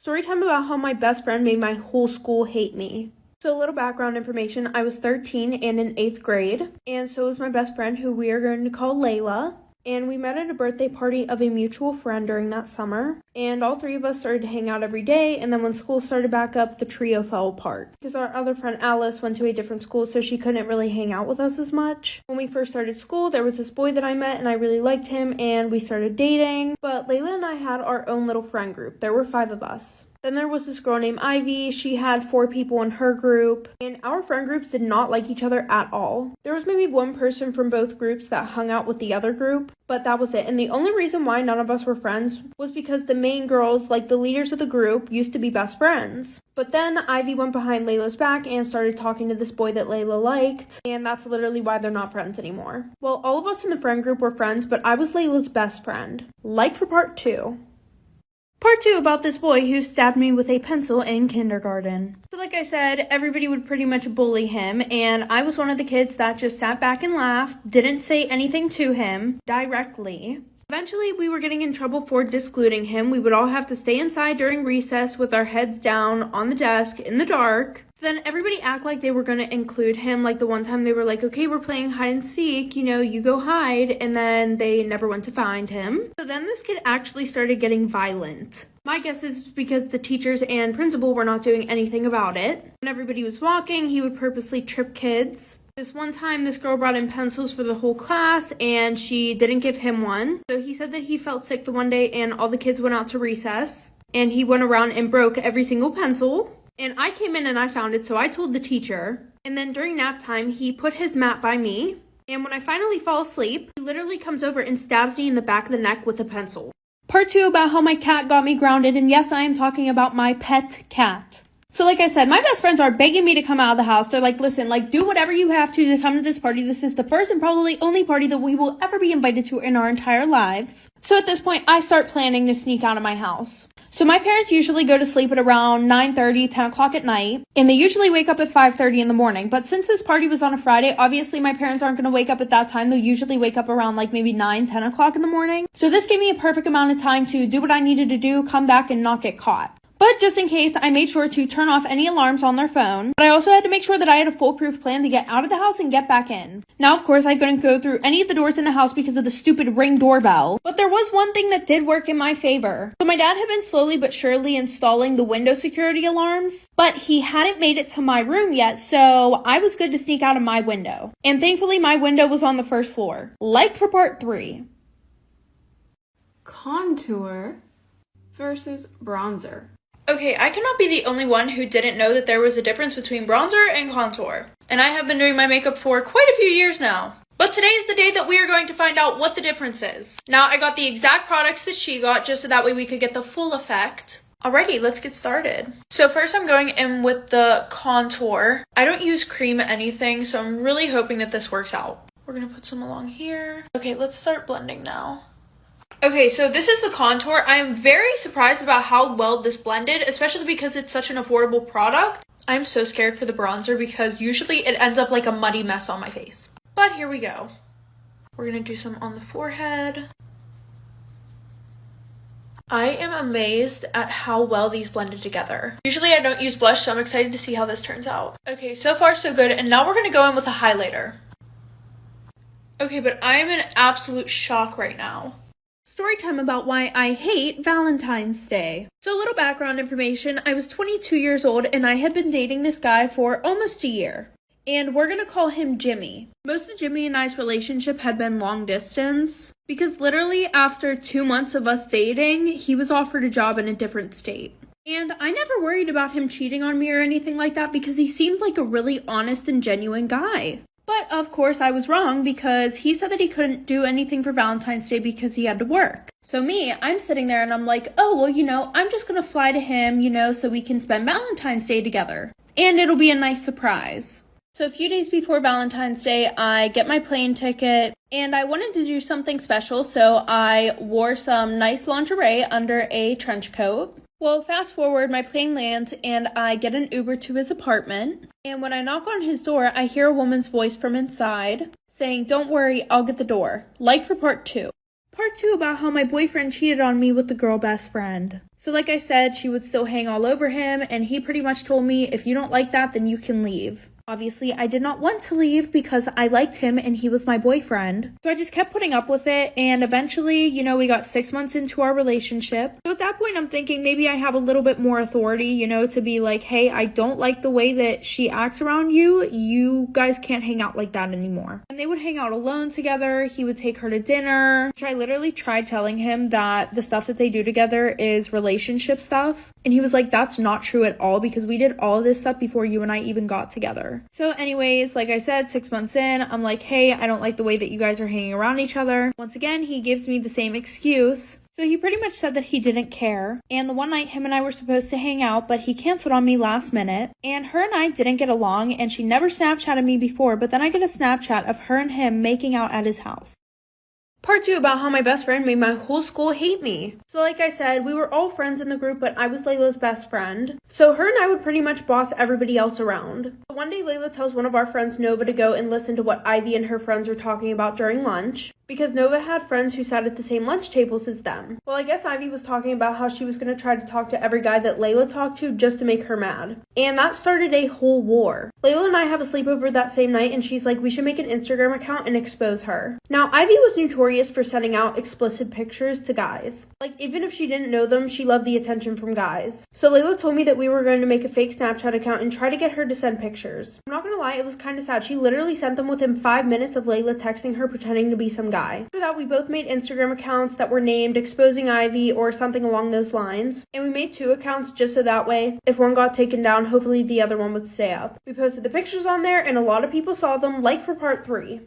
Story time about how my best friend made my whole school hate me. So a little background information, I was 13 and in 8th grade, and so was my best friend, who we are going to call Layla. And we met at a birthday party of a mutual friend during that summer. And all three of us started to hang out every day. And then when school started back up, the trio fell apart. Because our other friend Alice went to a different school, so she couldn't really hang out with us as much. When we first started school, there was this boy that I met and I really liked him and we started dating. But Layla and I had our own little friend group. There were 5 of us. Then there was this girl named Ivy. She had 4 people in her group, and our friend groups did not like each other at all. There was maybe one person from both groups that hung out with the other group, but that was it. And the only reason why none of us were friends was because the main girls, like the leaders of the group, used to be best friends. But then Ivy went behind Layla's back and started talking to this boy that Layla liked, and that's literally why they're not friends anymore. Well, all of us in the friend group were friends, but I was Layla's best friend. Like for part 2. Part 2 about this boy who stabbed me with a pencil in kindergarten. So like I said, everybody would pretty much bully him, and I was one of the kids that just sat back and laughed, didn't say anything to him directly. Eventually, we were getting in trouble for discluding him. We would all have to stay inside during recess with our heads down on the desk in the dark. Then everybody act like they were going to include him. Like the one time they were like, okay, we're playing hide and seek, you go hide. And then they never went to find him. So then this kid actually started getting violent. My guess is because the teachers and principal were not doing anything about it. When everybody was walking, he would purposely trip kids. This one time, this girl brought in pencils for the whole class, and she didn't give him one. So he said that he felt sick the one day, and all the kids went out to recess. And he went around and broke every single pencil. And I came in and I found it, so I told the teacher. And then during nap time, he put his mat by me. And when I finally fall asleep, he literally comes over and stabs me in the back of the neck with a pencil. Part 2 about how my cat got me grounded. And yes, I am talking about my pet cat. So like I said, my best friends are begging me to come out of the house. They're like, listen, do whatever you have to come to this party. This is the first and probably only party that we will ever be invited to in our entire lives. So at this point, I start planning to sneak out of my house. So my parents usually go to sleep at around 9:30, 10 o'clock at night, and they usually wake up at 5:30 in the morning. But since this party was on a Friday, obviously my parents aren't going to wake up at that time. They'll usually wake up around maybe 9, 10 o'clock in the morning. So this gave me a perfect amount of time to do what I needed to do, come back and not get caught. But just in case, I made sure to turn off any alarms on their phone. But I also had to make sure that I had a foolproof plan to get out of the house and get back in. Now, of course, I couldn't go through any of the doors in the house because of the stupid Ring doorbell. But there was one thing that did work in my favor. So my dad had been slowly but surely installing the window security alarms, but he hadn't made it to my room yet, so I was good to sneak out of my window. And thankfully, my window was on the first floor. Like for part 3. Contour versus bronzer. Okay, I cannot be the only one who didn't know that there was a difference between bronzer and contour. And I have been doing my makeup for quite a few years now. But today is the day that we are going to find out what the difference is. Now, I got the exact products that she got just so that way we could get the full effect. Alrighty, let's get started. So first I'm going in with the contour. I don't use cream anything, so I'm really hoping that this works out. We're gonna put some along here. Okay, let's start blending now. Okay, so this is the contour. I am very surprised about how well this blended, especially because it's such an affordable product. I'm so scared for the bronzer because usually it ends up like a muddy mess on my face. But here we go. We're gonna do some on the forehead. I am amazed at how well these blended together. Usually I don't use blush, so I'm excited to see how this turns out. Okay, so far so good, and now we're gonna go in with a highlighter. Okay, but I am in absolute shock right now. Story time about why I hate Valentine's Day. So a little background information. I was 22 years old and I had been dating this guy for almost a year. And we're going to call him Jimmy. Most of Jimmy and I's relationship had been long distance. Because literally after 2 months of us dating, he was offered a job in a different state. And I never worried about him cheating on me or anything like that because he seemed like a really honest and genuine guy. But of course I was wrong because he said that he couldn't do anything for Valentine's Day because he had to work. So I'm sitting there and I'm like, oh, well, I'm just going to fly to him, so we can spend Valentine's Day together. And it'll be a nice surprise. So a few days before Valentine's Day, I get my plane ticket and I wanted to do something special. So I wore some nice lingerie under a trench coat. Well, fast forward, my plane lands and I get an Uber to his apartment. And when I knock on his door, I hear a woman's voice from inside saying, "Don't worry, I'll get the door." Like for part 2. Part 2 about how my boyfriend cheated on me with the girl best friend. So like I said, she would still hang all over him, and he pretty much told me, if you don't like that, then you can leave. Obviously, I did not want to leave because I liked him and he was my boyfriend. So I just kept putting up with it, and eventually, we got 6 months into our relationship. So at that point, I'm thinking maybe I have a little bit more authority, to be like, hey, I don't like the way that she acts around you. You guys can't hang out like that anymore. And they would hang out alone together. He would take her to dinner. I literally tried telling him that the stuff that they do together is relationship stuff. And he was like, that's not true at all, because we did all of this stuff before you and I even got together. So anyways, like I said, 6 months in, I'm like, hey, I don't like the way that you guys are hanging around each other. Once again, he gives me the same excuse. So he pretty much said that he didn't care. And the one night him and I were supposed to hang out, but he canceled on me last minute. And her and I didn't get along, and she never Snapchatted me before, but then I get a Snapchat of her and him making out at his house. Part 2 about how my best friend made my whole school hate me. So like I said, we were all friends in the group, but I was Layla's best friend. So her and I would pretty much boss everybody else around. But one day Layla tells one of our friends, Nova, to go and listen to what Ivy and her friends were talking about during lunch, because Nova had friends who sat at the same lunch tables as them. Well, I guess Ivy was talking about how she was going to try to talk to every guy that Layla talked to just to make her mad. And that started a whole war. Layla and I have a sleepover that same night, and she's like, we should make an Instagram account and expose her. Now, Ivy was notorious for sending out explicit pictures to guys. Like, even if she didn't know them, she loved the attention from guys. So Layla told me that we were going to make a fake Snapchat account and try to get her to send pictures. I'm not going to lie, it was kind of sad. She literally sent them within 5 minutes of Layla texting her pretending to be some guy. After that, we both made Instagram accounts that were named Exposing Ivy or something along those lines. And we made 2 accounts just so that way, if one got taken down, hopefully the other one would stay up. We posted the pictures on there, and a lot of people saw them, like for part 3.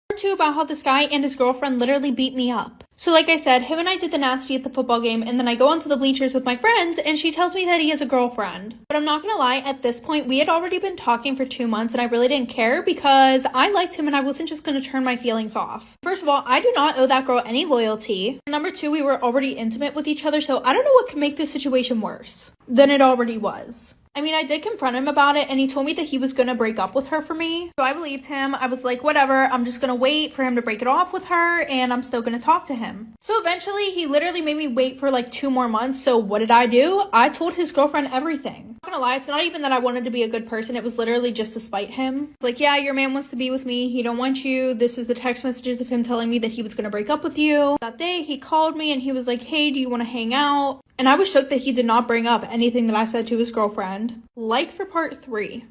Part 2 about how this guy and his girlfriend literally beat me up. So like I said, him and I did the nasty at the football game, and then I go onto the bleachers with my friends, and she tells me that he has a girlfriend. But I'm not gonna lie, at this point, we had already been talking for 2 months, and I really didn't care because I liked him and I wasn't just gonna turn my feelings off. First of all, I do not owe that girl any loyalty. Number 2, we were already intimate with each other, so I don't know what could make this situation worse than it already was. I mean, I did confront him about it, and he told me that he was gonna break up with her for me. So I believed him. I was like, whatever, I'm just gonna wait for him to break it off with her, and I'm still gonna talk to him. So eventually, he literally made me wait for like 2 more months. So what did I do? I told his girlfriend everything. I'm not gonna lie, it's not even that I wanted to be a good person. It was literally just to spite him. It's like, yeah, your man wants to be with me. He don't want you. This is the text messages of him telling me that he was gonna break up with you. That day, he called me and he was like, hey, do you wanna hang out? And I was shook that he did not bring up anything that I said to his girlfriend. Like for part 3.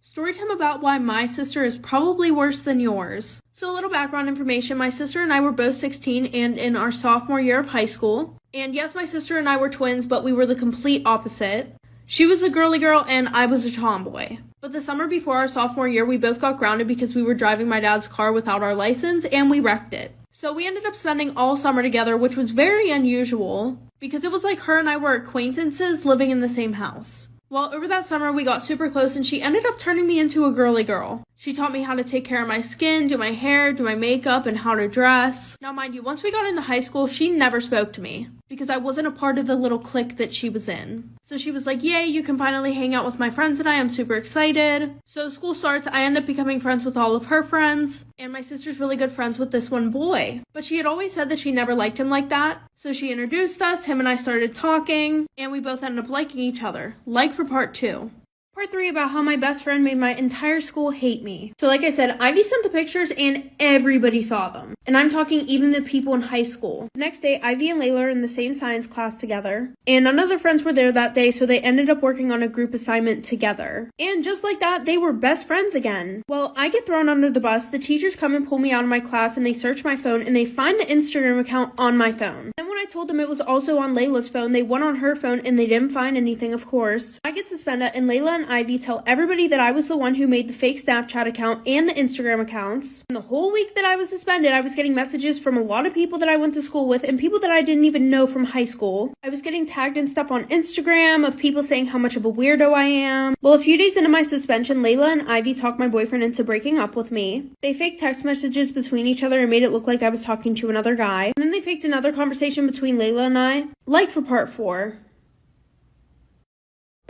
Storytime about why my sister is probably worse than yours. So a little background information, my sister and I were both 16 and in our sophomore year of high school. And yes, my sister and I were twins, but we were the complete opposite. She was a girly girl and I was a tomboy. But the summer before our sophomore year, we both got grounded because we were driving my dad's car without our license and we wrecked it. So we ended up spending all summer together, which was very unusual because it was like her and I were acquaintances living in the same house. Well, over that summer, we got super close and she ended up turning me into a girly girl. She taught me how to take care of my skin, do my hair, do my makeup, and how to dress. Now, mind you, once we got into high school, she never spoke to me because I wasn't a part of the little clique that she was in. So she was like, yay, you can finally hang out with my friends and I'm super excited. So school starts, I end up becoming friends with all of her friends, and my sister's really good friends with this one boy. But she had always said that she never liked him like that. So she introduced us, him and I started talking, and we both ended up liking each other. Like for part 2. Part 3 about how my best friend made my entire school hate me. So like I said, Ivy sent the pictures and everybody saw them. And I'm talking even the people in high school. The next day, Ivy and Layla are in the same science class together. And none of their friends were there that day, so they ended up working on a group assignment together. And just like that, they were best friends again. Well, I get thrown under the bus, the teachers come and pull me out of my class and they search my phone and they find the Instagram account on my phone. Then when I told them it was also on Layla's phone, they went on her phone and they didn't find anything, of course. I get suspended and Layla and Ivy tell everybody that I was the one who made the fake Snapchat account and the Instagram accounts. And the whole week that I was suspended, I was getting messages from a lot of people that I went to school with and people that I didn't even know from high school. I was getting tagged in stuff on Instagram of people saying how much of a weirdo I am. Well, a few days into my suspension, Layla and Ivy talked my boyfriend into breaking up with me. They faked text messages between each other and made it look like I was talking to another guy. And then they faked another conversation between Layla and I. Like for part 4.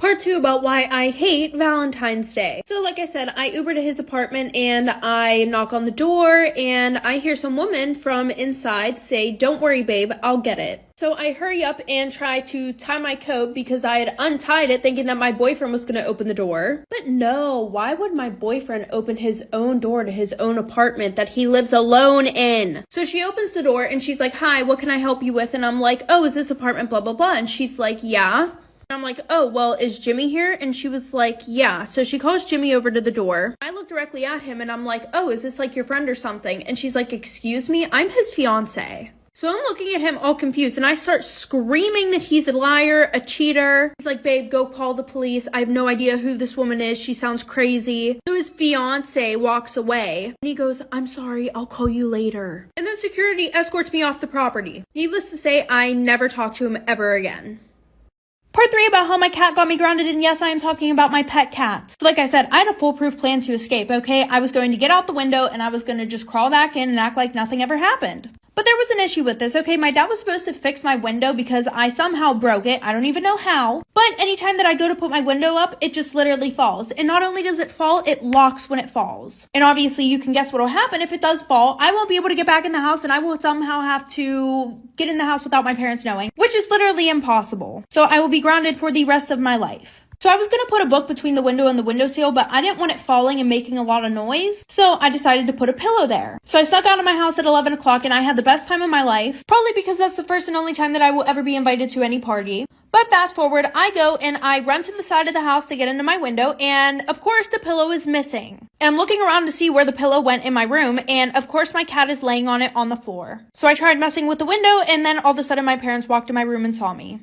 Part 2 about why I hate Valentine's Day. So like I said, I Uber to his apartment and I knock on the door and I hear some woman from inside say, "Don't worry, babe, I'll get it." So I hurry up and try to tie my coat because I had untied it thinking that my boyfriend was going to open the door. But no, why would my boyfriend open his own door to his own apartment that he lives alone in? So she opens the door and she's like, "Hi, what can I help you with?" And I'm like, "Oh, is this apartment blah, blah, blah?" And she's like, "Yeah." I'm like, "Oh, well, is Jimmy here?" And she was like, "Yeah." So she calls Jimmy over to the door. I look directly at him and I'm like, "Oh, is this like your friend or something?" And she's like, "Excuse me, I'm his fiance." So I'm looking at him all confused and I start screaming that he's a liar, a cheater. He's like, "Babe, go call the police. I have no idea who this woman is. She sounds crazy." So his fiance walks away and he goes, "I'm sorry, I'll call you later." And then security escorts me off the property. Needless to say, I never talk to him ever again. Part 3 about how my cat got me grounded, and yes, I am talking about my pet cat. Like I said, I had a foolproof plan to escape, okay? I was going to get out the window and I was going to just crawl back in and act like nothing ever happened. But there was an issue with this, okay? My dad was supposed to fix my window because I somehow broke it. I don't even know how. But anytime that I go to put my window up, it just literally falls. And not only does it fall, it locks when it falls. And obviously you can guess what will happen if it does fall. I won't be able to get back in the house and I will somehow have to get in the house without my parents knowing, which is literally impossible. So I will be grounded for the rest of my life. So I was going to put a book between the window and the windowsill, but I didn't want it falling and making a lot of noise. So I decided to put a pillow there. So I snuck out of my house at 11 o'clock and I had the best time of my life. Probably because that's the first and only time that I will ever be invited to any party. But fast forward, I go and I run to the side of the house to get into my window. And of course the pillow is missing. And I'm looking around to see where the pillow went in my room. And of course my cat is laying on it on the floor. So I tried messing with the window and then all of a sudden my parents walked in my room and saw me.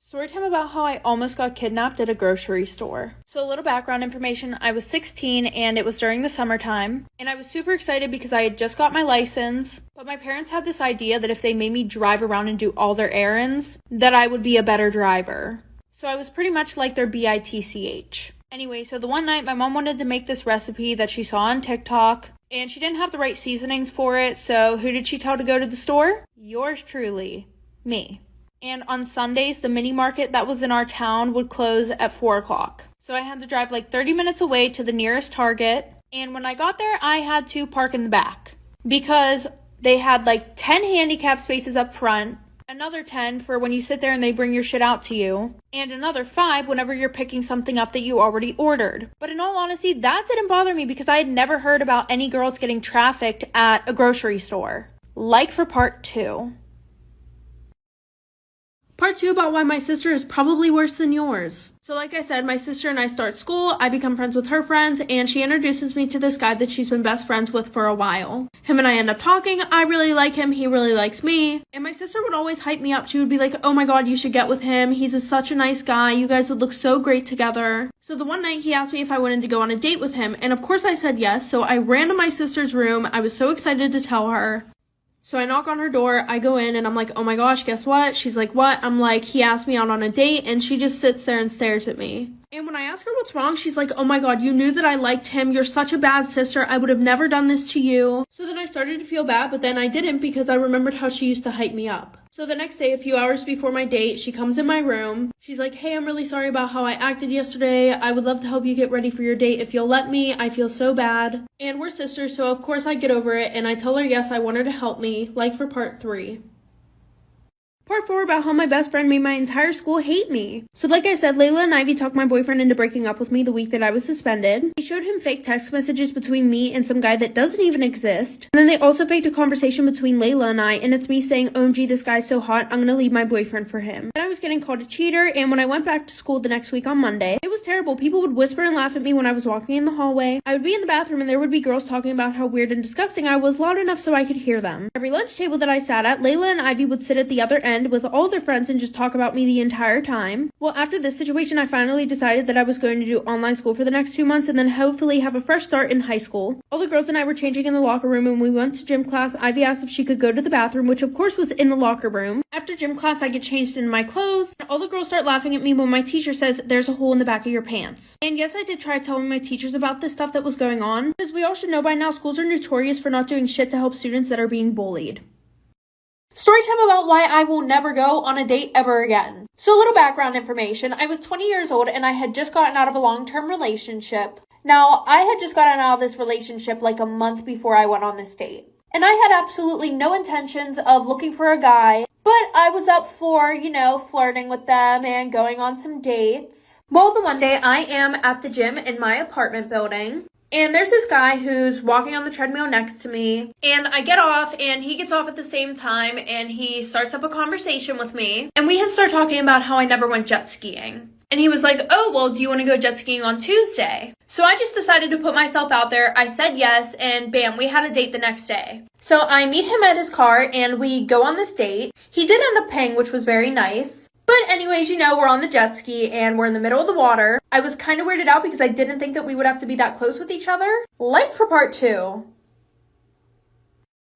Storytime about how I almost got kidnapped at a grocery store. So a little background information, I was 16 and it was during the summertime. And I was super excited because I had just got my license. But my parents had this idea that if they made me drive around and do all their errands, that I would be a better driver. So I was pretty much like their bitch. Anyway, so the one night my mom wanted to make this recipe that she saw on TikTok. And she didn't have the right seasonings for it. So who did she tell to go to the store? Yours truly, me. And on Sundays, the mini market that was in our town would close at 4 o'clock. So I had to drive like 30 minutes away to the nearest Target. And when I got there, I had to park in the back because they had like 10 handicap spaces up front, another 10 for when you sit there and they bring your shit out to you, and another 5 whenever you're picking something up that you already ordered. But in all honesty, that didn't bother me because I had never heard about any girls getting trafficked at a grocery store. Like for part 2. Part 2 about why my sister is probably worse than yours. So like I said, my sister and I start school, I become friends with her friends, and she introduces me to this guy that she's been best friends with for a while. Him and I end up talking, I really like him, he really likes me. And my sister would always hype me up. She would be like, "Oh my god, you should get with him, he's such a nice guy, you guys would look so great together." So the one night he asked me if I wanted to go on a date with him, and of course I said yes, so I ran to my sister's room, I was so excited to tell her. So I knock on her door, I go in and I'm like, "Oh my gosh, guess what?" She's like, "What?" I'm like, "He asked me out on a date," and she just sits there and stares at me. And when I ask her what's wrong, she's like, "Oh my god, you knew that I liked him. You're such a bad sister. I would have never done this to you." So then I started to feel bad, but then I didn't because I remembered how she used to hype me up. So the next day, a few hours before my date, she comes in my room. She's like, "Hey, I'm really sorry about how I acted yesterday. I would love to help you get ready for your date if you'll let me. I feel so bad." And we're sisters, so of course I get over it, and I tell her yes, I want her to help me, like for part 3. Part 4 about how my best friend made my entire school hate me. So like I said, Layla and Ivy talked my boyfriend into breaking up with me the week that I was suspended. They showed him fake text messages between me and some guy that doesn't even exist. And then they also faked a conversation between Layla and I, and it's me saying, "OMG, this guy's so hot, I'm gonna leave my boyfriend for him." Then I was getting called a cheater, and when I went back to school the next week on Monday, it was terrible. People would whisper and laugh at me when I was walking in the hallway. I would be in the bathroom and there would be girls talking about how weird and disgusting I was loud enough so I could hear them. Every lunch table that I sat at, Layla and Ivy would sit at the other end with all their friends and just talk about me the entire time. Well, after this situation, I finally decided that I was going to do online school for the next 2 months and then hopefully have a fresh start in high school. All the girls and I were changing in the locker room and we went to gym class. Ivy asked if she could go to the bathroom, which of course was in the locker room. After gym class, I get changed in my clothes. All the girls start laughing at me when my teacher says, "There's a hole in the back of your pants." And yes, I did try telling my teachers about this stuff that was going on, because we all should know by now schools are notorious for not doing shit to help students that are being bullied. Story time about why I will never go on a date ever again. So a little background information. I was 20 years old and I had just gotten out of a long-term relationship. Now, I had just gotten out of this relationship like a month before I went on this date. And I had absolutely no intentions of looking for a guy, but I was up for, flirting with them and going on some dates. Well, the one day I am at the gym in my apartment building. And there's this guy who's walking on the treadmill next to me, and I get off, and he gets off at the same time, and he starts up a conversation with me, and we had started talking about how I never went jet skiing. And he was like, oh, well, do you want to go jet skiing on Tuesday? So I just decided to put myself out there. I said yes, and bam, we had a date the next day. So I meet him at his car, and we go on this date. He did end up paying, which was very nice. But anyways, we're on the jet ski and we're in the middle of the water. I was kind of weirded out because I didn't think that we would have to be that close with each other. Like for part 2.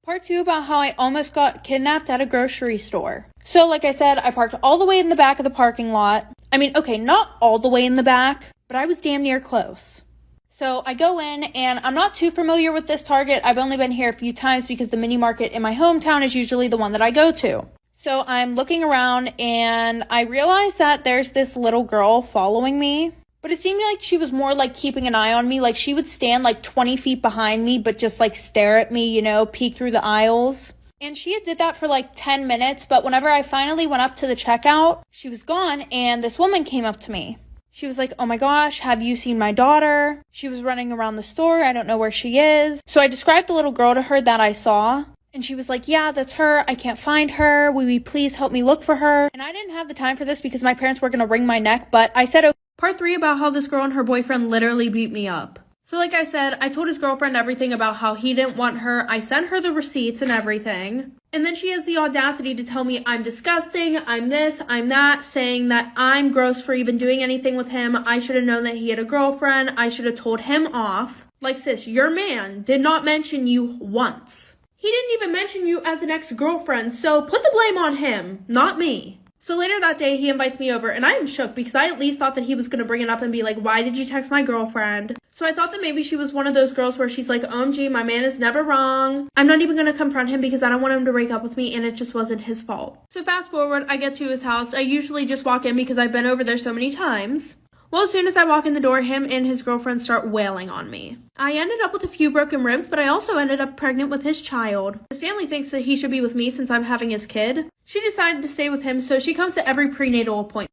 Part 2 about how I almost got kidnapped at a grocery store. So like I said, I parked all the way in the back of the parking lot. I mean, okay, not all the way in the back, but I was damn near close. So I go in and I'm not too familiar with this Target. I've only been here a few times because the mini market in my hometown is usually the one that I go to. So I'm looking around and I realized that there's this little girl following me, but it seemed like she was more like keeping an eye on me. Like she would stand like 20 feet behind me, but just like stare at me, peek through the aisles. And she did that for like 10 minutes, but whenever I finally went up to the checkout, she was gone and this woman came up to me. She was like, oh my gosh, have you seen my daughter? She was running around the store. I don't know where she is. So I described the little girl to her that I saw. And she was like, yeah, that's her. I can't find her. Will you please help me look for her? And I didn't have the time for this because my parents were going to wring my neck, but I said, okay. Part 3 about how this girl and her boyfriend literally beat me up. So like I said, I told his girlfriend everything about how he didn't want her. I sent her the receipts and everything. And then she has the audacity to tell me I'm disgusting, I'm this, I'm that, saying that I'm gross for even doing anything with him. I should have known that he had a girlfriend. I should have told him off. Like, sis, your man did not mention you once. He didn't even mention you as an ex-girlfriend, so put the blame on him, not me. So later that day, he invites me over, and I am shook because I at least thought that he was going to bring it up and be like, why did you text my girlfriend? So I thought that maybe she was one of those girls where she's like, OMG, my man is never wrong. I'm not even going to confront him because I don't want him to break up with me, and it just wasn't his fault. So fast forward, I get to his house. I usually just walk in because I've been over there so many times. Well, as soon as I walk in the door, him and his girlfriend start wailing on me. I ended up with a few broken ribs, but I also ended up pregnant with his child. His family thinks that he should be with me since I'm having his kid. She decided to stay with him, so she comes to every prenatal appointment.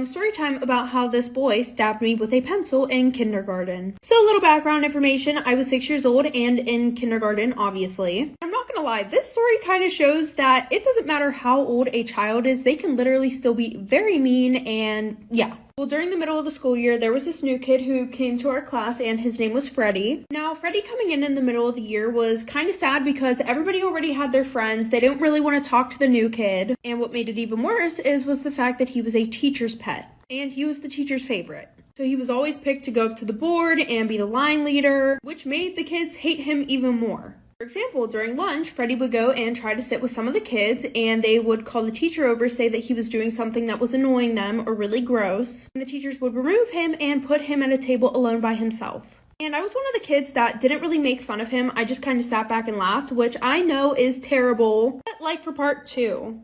Story time about how this boy stabbed me with a pencil in kindergarten. So a little background information, I was 6 years old and in kindergarten, obviously. I'm not gonna lie, this story kind of shows that it doesn't matter how old a child is, they can literally still be very mean and yeah. Well, during the middle of the school year, there was this new kid who came to our class and his name was Freddie. Now, Freddie coming in the middle of the year was kind of sad because everybody already had their friends. They didn't really want to talk to the new kid. And what made it even worse was the fact that he was a teacher's pet and he was the teacher's favorite. So he was always picked to go up to the board and be the line leader, which made the kids hate him even more. For example, during lunch, Freddie would go and try to sit with some of the kids, and they would call the teacher over, say that he was doing something that was annoying them or really gross. And the teachers would remove him and put him at a table alone by himself. And I was one of the kids that didn't really make fun of him. I just kind of sat back and laughed, which I know is terrible. But like for part 2.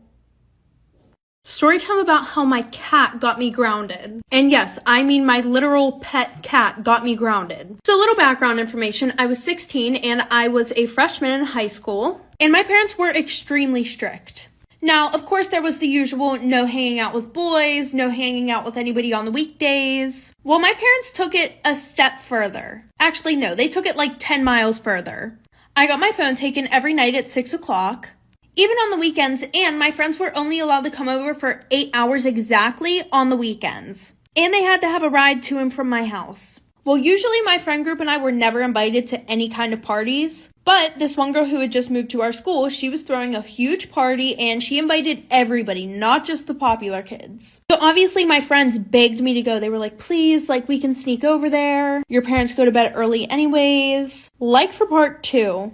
Story time about how my cat got me grounded. And yes, I mean my literal pet cat got me grounded. So a little background information, I was 16 and I was a freshman in high school, and my parents were extremely strict. Now, of course, there was the usual no hanging out with boys, no hanging out with anybody on the weekdays. Well, my parents took it a step further. Actually, no, they took it like 10 miles further. I got my phone taken every night at 6 o'clock. Even on the weekends, and my friends were only allowed to come over for 8 hours exactly on the weekends. And they had to have a ride to and from my house. Well, usually my friend group and I were never invited to any kind of parties, but this one girl who had just moved to our school, she was throwing a huge party and she invited everybody, not just the popular kids. So obviously my friends begged me to go. They were like, please, like we can sneak over there. Your parents go to bed early anyways. Like for part 2.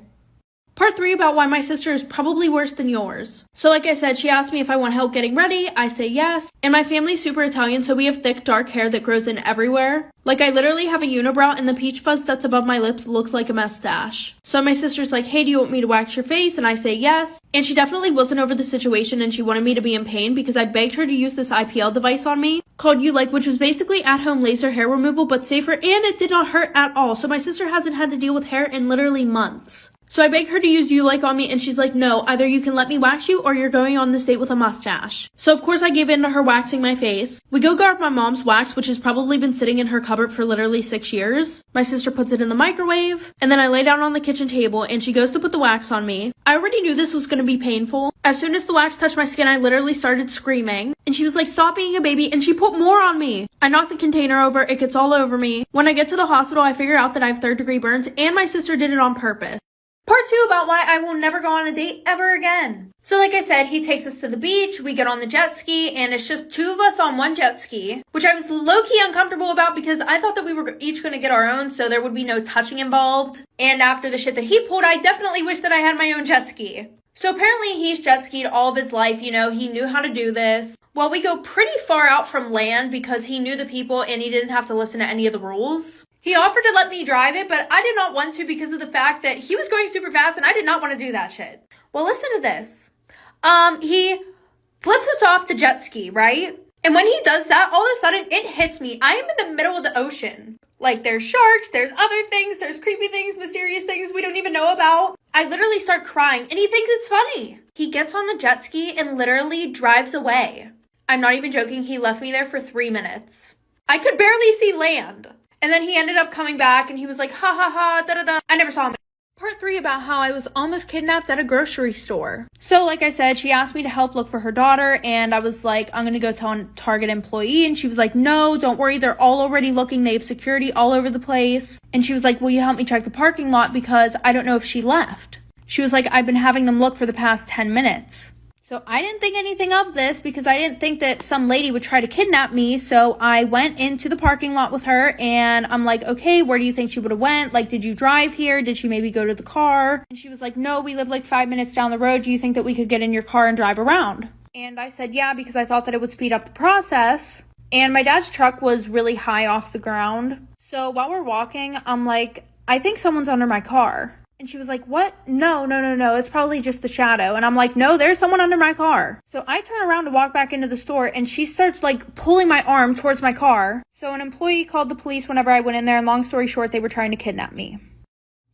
Part 3 about why my sister is probably worse than yours. So like I said, she asked me if I want help getting ready. I say yes. And my family's super Italian, so we have thick dark hair that grows in everywhere. Like I literally have a unibrow and the peach fuzz that's above my lips looks like a mustache. So my sister's like, hey, do you want me to wax your face? And I say yes. And she definitely wasn't over the situation and she wanted me to be in pain because I begged her to use this IPL device on me called U-Like, which was basically at-home laser hair removal but safer, and it did not hurt at all. So my sister hasn't had to deal with hair in literally months. So I begged her to use U-Like on me and she's like, no, either you can let me wax you or you're going on this date with a mustache. So of course I gave in to her waxing my face. We go grab my mom's wax, which has probably been sitting in her cupboard for literally 6 years. My sister puts it in the microwave and then I lay down on the kitchen table and she goes to put the wax on me. I already knew this was going to be painful. As soon as the wax touched my skin, I literally started screaming. And she was like, stop being a baby, and she put more on me. I knocked the container over, it gets all over me. When I get to the hospital, I figure out that I have 3rd-degree burns, and my sister did it on purpose. Part 2 about why I will never go on a date ever again. So like I said, he takes us to the beach, we get on the jet ski, and it's just 2 of us on one jet ski, which I was low-key uncomfortable about because I thought that we were each going to get our own, so there would be no touching involved. And after the shit that he pulled, I definitely wish that I had my own jet ski. So apparently he's jet skied all of his life, you know, he knew how to do this. Well, we go pretty far out from land because he knew the people and he didn't have to listen to any of the rules. He offered to let me drive it, but I did not want to because of the fact that he was going super fast and I did not want to do that shit. Well, listen to this. He flips us off the jet ski, right? And when he does that, all of a sudden it hits me. I am in the middle of the ocean. Like there's sharks, there's other things, there's creepy things, mysterious things we don't even know about. I literally start crying and he thinks it's funny. He gets on the jet ski and literally drives away. I'm not even joking, he left me there for 3 minutes. I could barely see land. And then he ended up coming back and he was like, ha ha ha, da da da. I never saw him. Part 3 about how I was almost kidnapped at a grocery store. So like I said, she asked me to help look for her daughter and I was like, I'm gonna go tell a Target employee, and she was like, no, don't worry, they're all already looking, they have security all over the place. And she was like, will you help me check the parking lot because I don't know if she left. She was like, I've been having them look for the past 10 minutes. So I didn't think anything of this because I didn't think that some lady would try to kidnap me. So I went into the parking lot with her and I'm like, okay, where do you think she would have went? Like, did you drive here? Did she maybe go to the car? And she was like, no, we live like 5 minutes down the road. Do you think that we could get in your car and drive around? And I said, yeah, because I thought that it would speed up the process. And my dad's truck was really high off the ground. So while we're walking, I'm like, I think someone's under my car. And she was like, what? No, it's probably just the shadow. And I'm like, no, there's someone under my car. So I turn around to walk back into the store and she starts like pulling my arm towards my car. So an employee called the police whenever I went in there, and long story short, they were trying to kidnap me.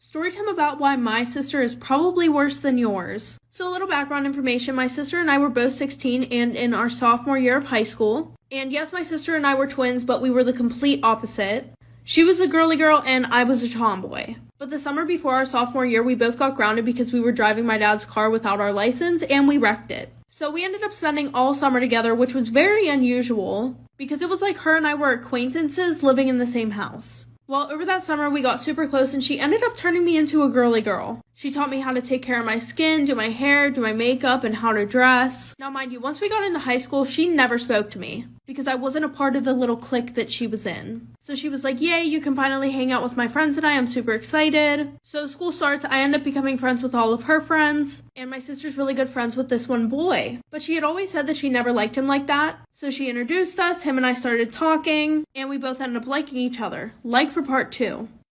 Storytime about why my sister is probably worse than yours. So a little background information, my sister and I were both 16 and in our sophomore year of high school. And yes, my sister and I were twins, but we were the complete opposite. She was a girly girl and I was a tomboy. But the summer before our sophomore year, we both got grounded because we were driving my dad's car without our license and we wrecked it. So we ended up spending all summer together, which was very unusual because it was like her and I were acquaintances living in the same house. Well, over that summer, we got super close and she ended up turning me into a girly girl. She taught me how to take care of my skin, do my hair, do my makeup, and how to dress. Now, mind you, once we got into high school, she never spoke to me because I wasn't a part of the little clique that she was in. So she was like, yay, you can finally hang out with my friends and I'm super excited. So school starts, I end up becoming friends with all of her friends, and my sister's really good friends with this one boy. But she had always said that she never liked him like that. So she introduced us, him and I started talking, and we both ended up liking each other. Like for part 2.